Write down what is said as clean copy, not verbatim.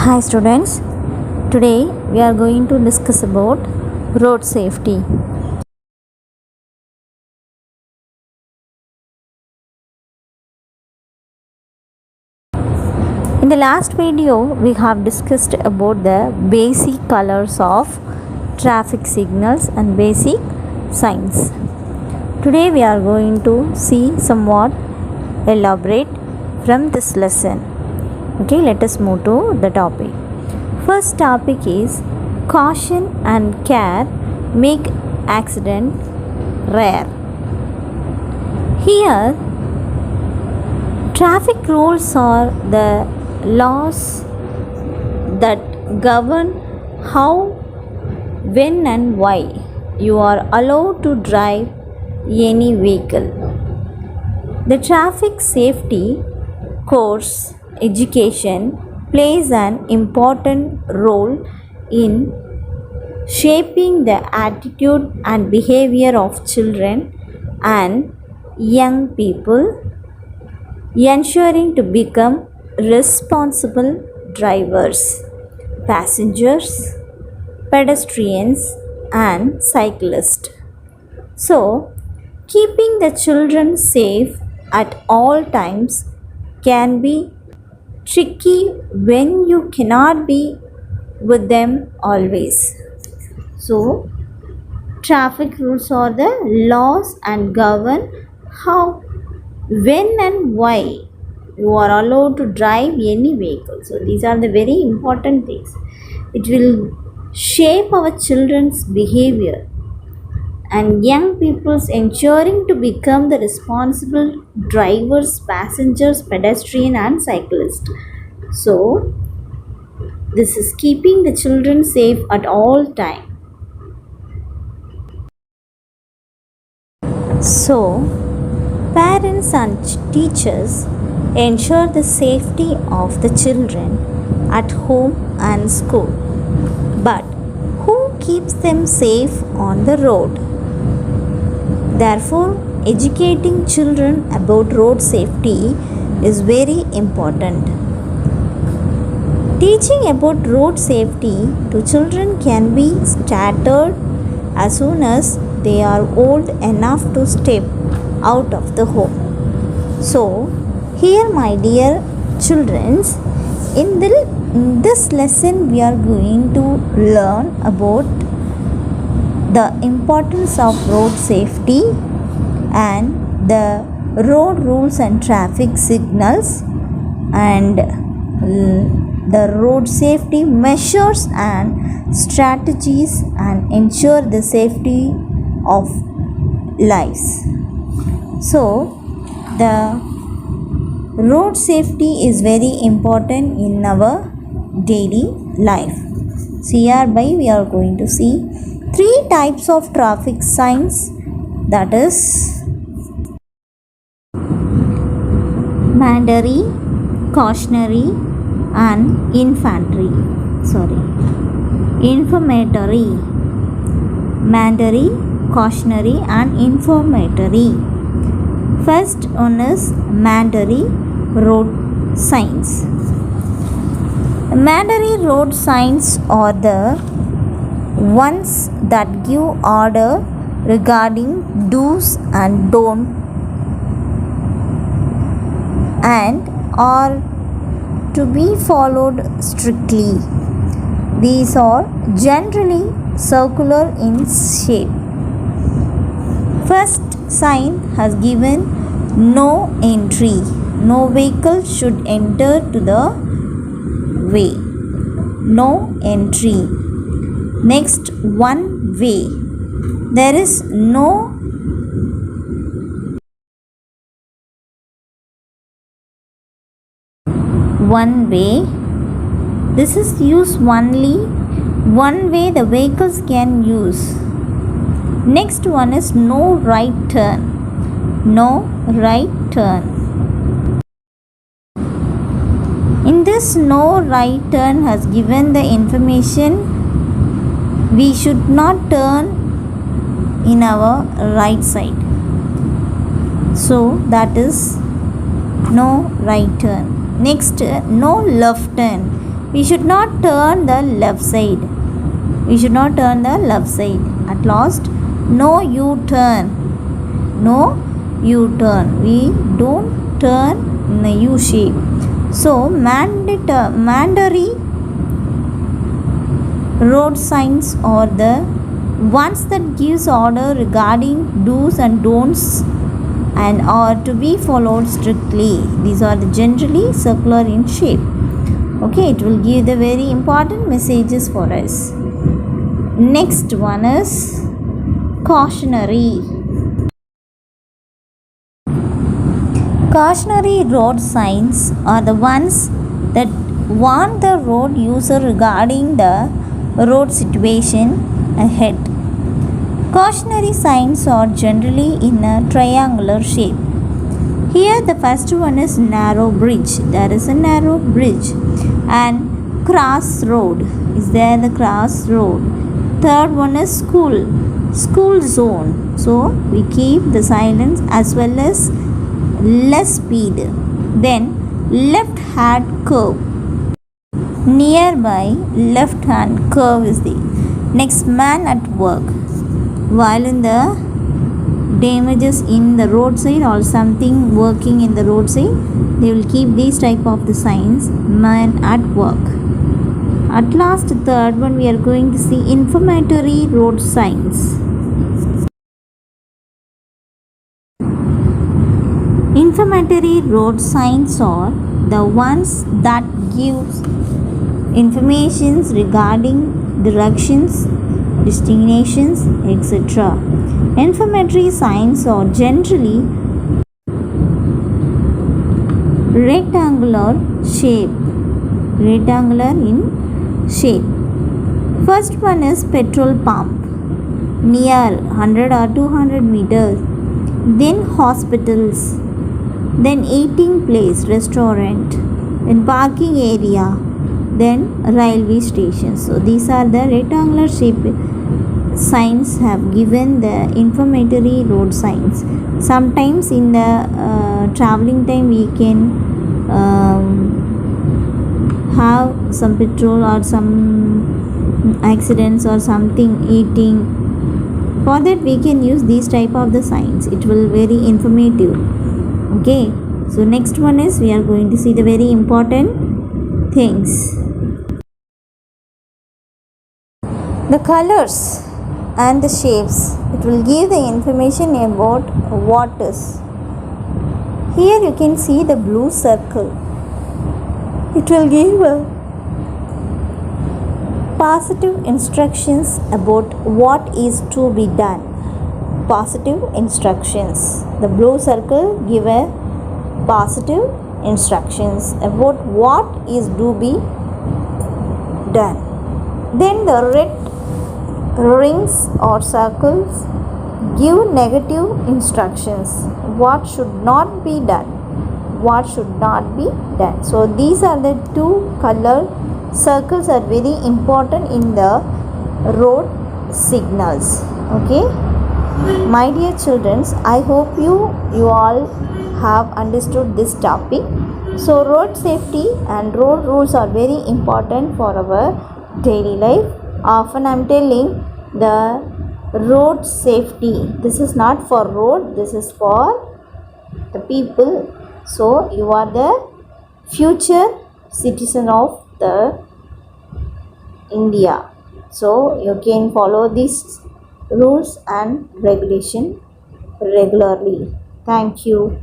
Hi students, today we are going to discuss about road safety. In the last video we have discussed about the basic colors of traffic signals and basic signs. Today we are going to see somewhat elaborate from this lesson. Okay, let us move to the topic. First topic is caution and care make accident rare. Here, traffic rules are the laws that govern how, when, and why you are allowed to drive any vehicle. The traffic safety course education plays an important role in shaping the attitude and behavior of children and young people, ensuring to become responsible drivers, passengers, pedestrians, and cyclists. So, keeping the children safe at all times can be tricky when you cannot be with them always. So, traffic rules are the laws and govern how, when, and why you are allowed to drive any vehicle. So, these are the very important things. It will shape our children's behavior and young people's, ensuring to become the responsible drivers, passengers, pedestrian, and cyclists. So, this is keeping the children safe at all time. So, parents and teachers ensure the safety of the children at home and school. But who keeps them safe on the road? Therefore, educating children about road safety is very important. Teaching about road safety to children can be started as soon as they are old enough to step out of the home. So, here my dear children, in this lesson we are going to learn about the importance of road safety and the road rules and traffic signals and the road safety measures and strategies and ensure the safety of lives. So, the road safety is very important in our daily life. So, hereby we are going to see three types of traffic signs, that is mandatory, cautionary, and informatory. Mandatory, cautionary, and informatory. First one is mandatory road signs. Mandatory road signs are the ones that give order regarding do's and don't and are to be followed strictly. These are generally circular in shape. First sign has given no entry. No vehicle should enter to the way. No entry. Next, one way. There is no one way. This is used only one way the vehicles can use. Next one is no right turn. No right turn. In this no right turn has given the information we should not turn in our right side. So that is no right turn. Next, no left turn. We should not turn the left side. We should not turn the left side. At last, no U-turn. No U-turn. We don't turn in a U shape. So, mandatory road signs are the ones that gives order regarding do's and don'ts and are to be followed strictly. These are the generally circular in shape. Okay, it will give the very important messages for us. Next one is cautionary. Cautionary road signs are the ones that warn the road user regarding the road situation ahead. Cautionary signs are generally in a triangular shape. Here the first one is narrow bridge. There is a narrow bridge. And crossroad. Is there the crossroad? Third one is school zone. So we keep the silence as well as less speed. Then left hand curve. Nearby left hand curve is the next man at work. While in the damages in the roadside or something working in the roadside, they will keep these type of the signs, man at work. At last, third one we are going to see informatory road signs. Informatory road signs are the ones that gives informations regarding directions, destinations, etc. Informatory signs are generally rectangular in shape. First one is petrol pump near 100 or 200 meters. Then hospitals. Then eating place, restaurant. Then parking area. Then railway stations. So these are the rectangular shape signs have given the informatory road signs. Sometimes in the traveling time we can have some petrol or some accidents or something eating. For that we can use these type of the signs. It will very informative. Okay, so next one is we are going to see the very important things. The colors and the shapes, it will give the information about what is. Here you can see the blue circle. It will give positive instructions about what is to be done. Positive instructions. The blue circle give a positive instructions about what is to be done. Then the red rings or circles give negative instructions. What should not be done? What should not be done? So these are the two color circles are very important in the road signals. Okay, my dear children, I hope you all have understood this topic. So road safety and road rules are very important for our daily life. Often I am telling the road safety. This is not for road, this is for the people. So you are the future citizen of the India. So you can follow these rules and regulation regularly. Thank you.